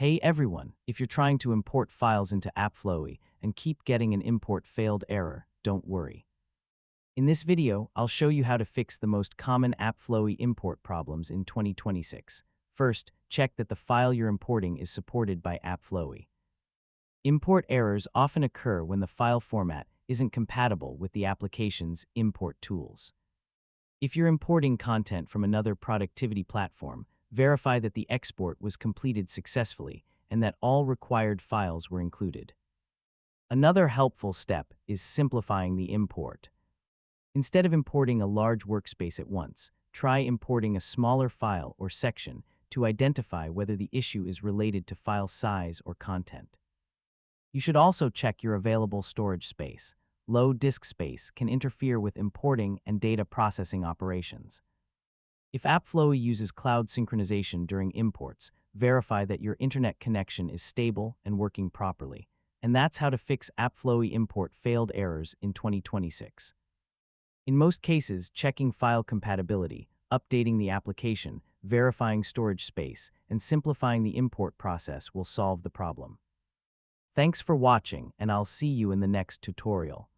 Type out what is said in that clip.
Hey everyone, if you're trying to import files into AppFlowy and keep getting an import failed error, don't worry. In this video, I'll show you how to fix the most common AppFlowy import problems in 2026. First, check that the file you're importing is supported by AppFlowy. Import errors often occur when the file format isn't compatible with the application's import tools. If you're importing content from another productivity platform, verify that the export was completed successfully and that all required files were included. Another helpful step is simplifying the import. Instead of importing a large workspace at once, try importing a smaller file or section to identify whether the issue is related to file size or content. You should also check your available storage space. Low disk space can interfere with importing and data processing operations. If AppFlowy uses cloud synchronization during imports, verify that your internet connection is stable and working properly. And that's how to fix AppFlowy import failed errors in 2026. In most cases, checking file compatibility, updating the application, verifying storage space, and simplifying the import process will solve the problem. Thanks for watching, and I'll see you in the next tutorial.